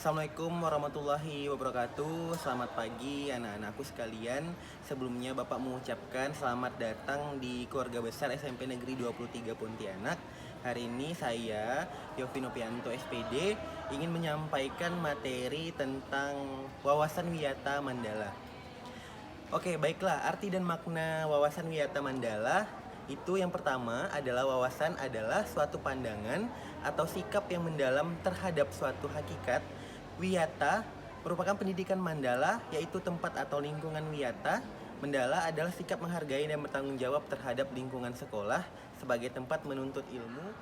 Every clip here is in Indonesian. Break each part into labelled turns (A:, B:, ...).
A: Assalamualaikum warahmatullahi wabarakatuh. Selamat pagi anak-anakku sekalian. Sebelumnya Bapak mengucapkan selamat datang di keluarga besar SMP Negeri 23 Pontianak. Hari ini saya, Yofi Nopianto SPD, ingin menyampaikan materi tentang wawasan wiyata Mandala. Oke, baiklah. Arti dan makna wawasan wiyata Mandala itu yang pertama adalah wawasan adalah suatu pandangan atau sikap yang mendalam terhadap suatu hakikat. Wiyata merupakan pendidikan Mandala, yaitu tempat atau lingkungan wiyata. Mandala adalah sikap menghargai dan bertanggung jawab terhadap lingkungan sekolah sebagai tempat menuntut ilmu.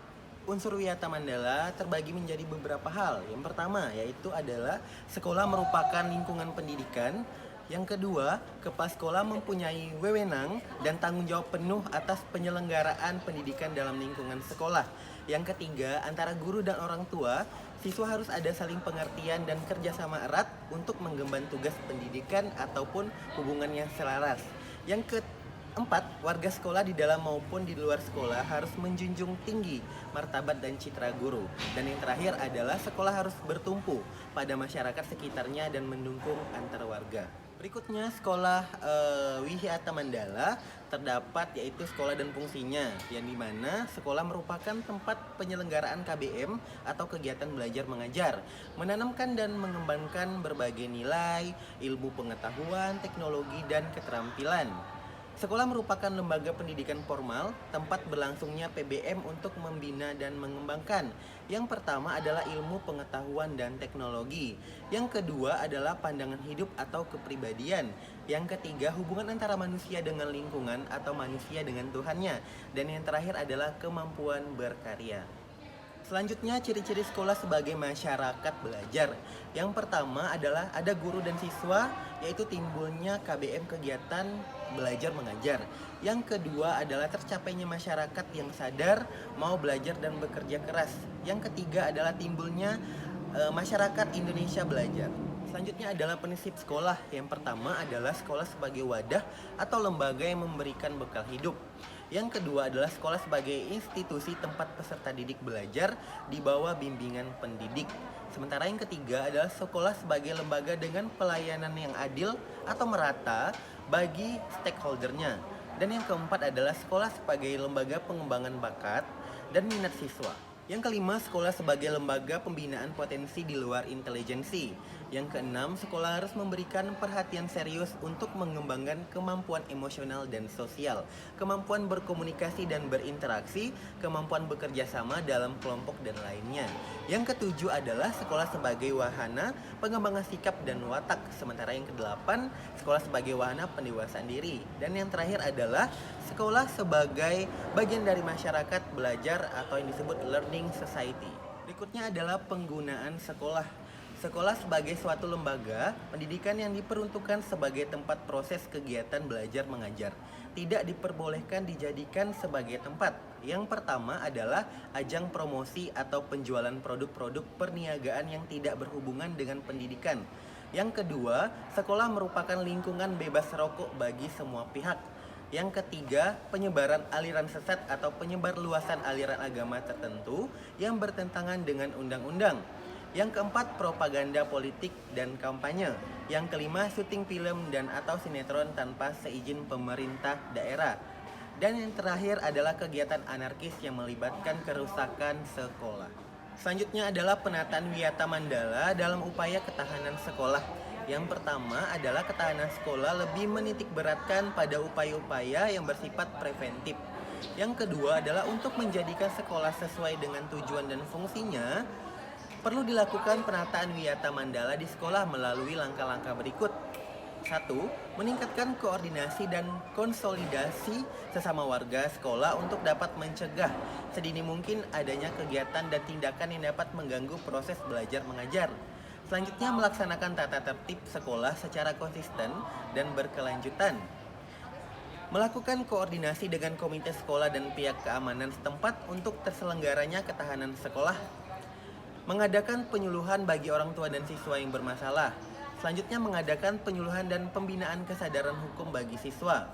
A: Unsur wiyata Mandala terbagi menjadi beberapa hal. Yang pertama yaitu adalah sekolah merupakan lingkungan pendidikan. Yang kedua, kepala sekolah mempunyai wewenang dan tanggung jawab penuh atas penyelenggaraan pendidikan dalam lingkungan sekolah. Yang ketiga, antara guru dan orang tua, siswa harus ada saling pengertian dan kerjasama erat untuk menggemban tugas pendidikan ataupun hubungan yang selaras. Yang keempat, warga sekolah di dalam maupun di luar sekolah harus menjunjung tinggi martabat dan citra guru. Dan yang terakhir adalah sekolah harus bertumpu pada masyarakat sekitarnya dan mendukung antar warga. Berikutnya sekolah wiyata Mandala terdapat yaitu sekolah dan fungsinya, yang dimana sekolah merupakan tempat penyelenggaraan KBM atau kegiatan belajar mengajar, menanamkan dan mengembangkan berbagai nilai, ilmu pengetahuan, teknologi, dan keterampilan. Sekolah merupakan lembaga pendidikan formal, tempat berlangsungnya PBM untuk membina dan mengembangkan. Yang pertama adalah ilmu pengetahuan dan teknologi. Yang kedua adalah pandangan hidup atau kepribadian. Yang ketiga, hubungan antara manusia dengan lingkungan atau manusia dengan Tuhannya. Dan yang terakhir adalah kemampuan berkarya. Selanjutnya, ciri-ciri sekolah sebagai masyarakat belajar. Yang pertama adalah ada guru dan siswa, yaitu timbulnya KBM kegiatan belajar mengajar. Yang kedua adalah tercapainya masyarakat yang sadar, mau belajar dan bekerja keras. Yang ketiga adalah timbulnya masyarakat Indonesia belajar. Selanjutnya adalah prinsip sekolah. Yang pertama adalah sekolah sebagai wadah atau lembaga yang memberikan bekal hidup. Yang kedua adalah sekolah sebagai institusi tempat peserta didik belajar di bawah bimbingan pendidik. Sementara yang ketiga adalah sekolah sebagai lembaga dengan pelayanan yang adil atau merata bagi stakeholdernya. Dan yang keempat adalah sekolah sebagai lembaga pengembangan bakat dan minat siswa. Yang kelima, sekolah sebagai lembaga pembinaan potensi di luar intelijensi. Yang keenam, sekolah harus memberikan perhatian serius untuk mengembangkan kemampuan emosional dan sosial, kemampuan berkomunikasi dan berinteraksi, kemampuan bekerja sama dalam kelompok dan lainnya. Yang ketujuh adalah sekolah sebagai wahana pengembangan sikap dan watak. Sementara yang kedelapan, sekolah sebagai wahana pendewasaan diri. Dan yang terakhir adalah sekolah sebagai bagian dari masyarakat belajar atau yang disebut learning society. Berikutnya adalah penggunaan sekolah. Sekolah sebagai suatu lembaga pendidikan yang diperuntukkan sebagai tempat proses kegiatan belajar mengajar. Tidak diperbolehkan dijadikan sebagai tempat. Yang pertama adalah ajang promosi atau penjualan produk-produk perniagaan yang tidak berhubungan dengan pendidikan. Yang kedua, sekolah merupakan lingkungan bebas rokok bagi semua pihak. Yang ketiga, penyebaran aliran sesat atau penyebar luasan aliran agama tertentu yang bertentangan dengan undang-undang. Yang keempat, propaganda politik dan kampanye. Yang kelima, syuting film dan atau sinetron tanpa seizin pemerintah daerah. Dan yang terakhir adalah kegiatan anarkis yang melibatkan kerusakan sekolah. Selanjutnya adalah penataan wiyata Mandala dalam upaya ketahanan sekolah. Yang pertama adalah ketahanan sekolah lebih menitik beratkan pada upaya-upaya yang bersifat preventif. Yang kedua adalah untuk menjadikan sekolah sesuai dengan tujuan dan fungsinya, perlu dilakukan penataan wiyata Mandala di sekolah melalui langkah-langkah berikut. 1. Meningkatkan koordinasi dan konsolidasi sesama warga sekolah untuk dapat mencegah sedini mungkin adanya kegiatan dan tindakan yang dapat mengganggu proses belajar mengajar. Selanjutnya, melaksanakan tata tertib sekolah secara konsisten dan berkelanjutan. Melakukan koordinasi dengan komite sekolah dan pihak keamanan setempat untuk terselenggaranya ketahanan sekolah. Mengadakan penyuluhan bagi orang tua dan siswa yang bermasalah. Selanjutnya, mengadakan penyuluhan dan pembinaan kesadaran hukum bagi siswa.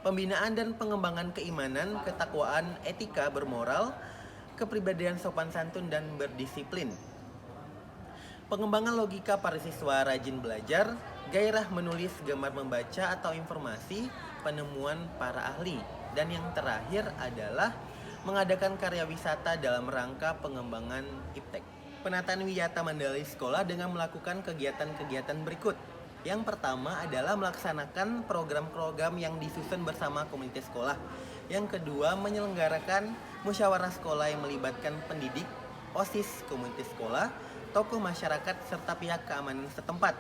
A: Pembinaan dan pengembangan keimanan, ketakwaan, etika bermoral, kepribadian sopan santun dan berdisiplin. pengembangan logika para siswa rajin belajar, gairah menulis, gemar membaca atau informasi, penemuan para ahli. Dan yang terakhir adalah mengadakan karya wisata dalam rangka pengembangan iptek. Penataan Wiyata Mandala di sekolah dengan melakukan kegiatan-kegiatan berikut. Yang pertama adalah melaksanakan program-program yang disusun bersama komunitas sekolah. Yang kedua, menyelenggarakan musyawarah sekolah yang melibatkan pendidik, OSIS komunitas sekolah, tokoh masyarakat, serta pihak keamanan setempat.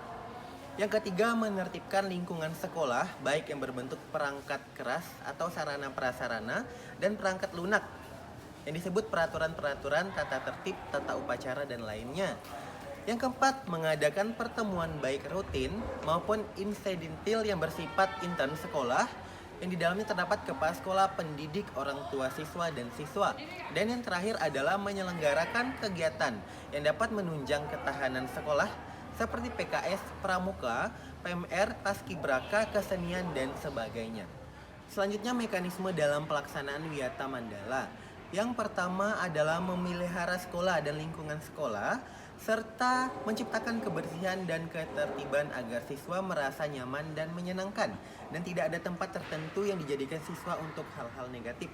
A: Yang ketiga, menertibkan lingkungan sekolah, baik yang berbentuk perangkat keras atau sarana prasarana dan perangkat lunak, yang disebut peraturan-peraturan, tata tertib, tata upacara, dan lainnya. Yang keempat, mengadakan pertemuan baik rutin maupun insidental yang bersifat intern sekolah, yang di dalamnya terdapat kepala sekolah, pendidik, orang tua siswa, dan siswa. Dan yang terakhir adalah menyelenggarakan kegiatan yang dapat menunjang ketahanan sekolah seperti PKS, Pramuka, PMR, Paskibraka, kesenian, dan sebagainya. Selanjutnya, mekanisme dalam pelaksanaan Wiyata Mandala. Yang pertama adalah memelihara sekolah dan lingkungan sekolah, serta menciptakan kebersihan dan ketertiban agar siswa merasa nyaman dan menyenangkan, dan tidak ada tempat tertentu yang dijadikan siswa untuk hal-hal negatif.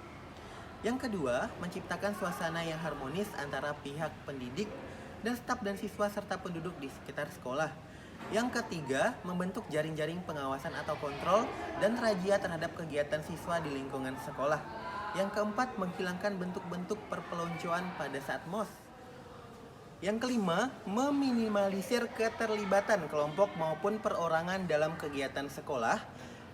A: Yang kedua, menciptakan suasana yang harmonis antara pihak pendidik dan staf dan siswa serta penduduk di sekitar sekolah. Yang ketiga, membentuk jaring-jaring pengawasan atau kontrol dan razia terhadap kegiatan siswa di lingkungan sekolah. Yang keempat, menghilangkan bentuk-bentuk perpeloncoan pada saat MOS. Yang kelima, meminimalisir keterlibatan kelompok maupun perorangan dalam kegiatan sekolah.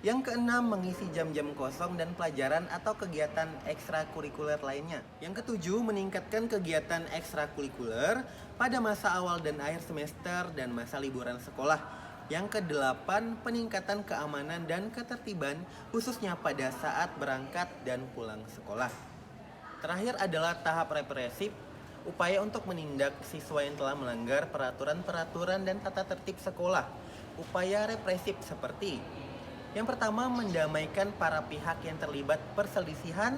A: Yang keenam, mengisi jam-jam kosong dan pelajaran atau kegiatan ekstrakurikuler lainnya. Yang ketujuh, meningkatkan kegiatan ekstrakurikuler pada masa awal dan akhir semester dan masa liburan sekolah. Yang kedelapan, peningkatan keamanan dan ketertiban khususnya pada saat berangkat dan pulang sekolah. Terakhir adalah tahap represif, upaya untuk menindak siswa yang telah melanggar peraturan-peraturan dan tata tertib sekolah. Upaya represif seperti: yang pertama, mendamaikan para pihak yang terlibat perselisihan,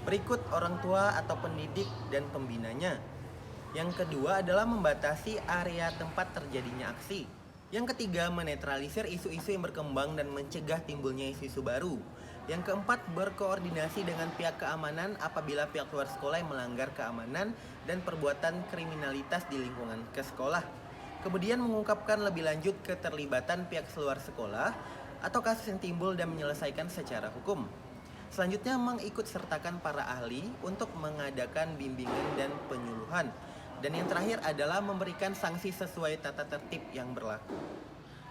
A: berikut orang tua atau pendidik dan pembinanya. Yang kedua adalah membatasi area tempat terjadinya aksi. Yang ketiga, menetralisir isu-isu yang berkembang dan mencegah timbulnya isu-isu baru. Yang keempat, berkoordinasi dengan pihak keamanan apabila pihak luar sekolah yang melanggar keamanan dan perbuatan kriminalitas di lingkungan ke sekolah. Kemudian mengungkapkan lebih lanjut keterlibatan pihak luar sekolah atau kasus yang timbul dan menyelesaikan secara hukum. Selanjutnya, mengikut sertakan para ahli untuk mengadakan bimbingan dan penyuluhan. Dan yang terakhir adalah memberikan sanksi sesuai tata tertib yang berlaku.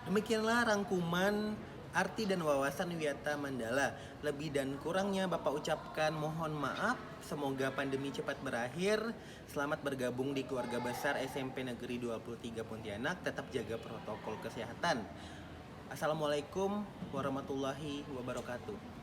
A: Demikianlah rangkuman arti dan wawasan Wiyata Mandala. Lebih dan kurangnya Bapak ucapkan mohon maaf. Semoga pandemi cepat berakhir. Selamat bergabung di keluarga besar SMP Negeri 23 Pontianak. Tetap jaga protokol kesehatan. Assalamualaikum warahmatullahi wabarakatuh.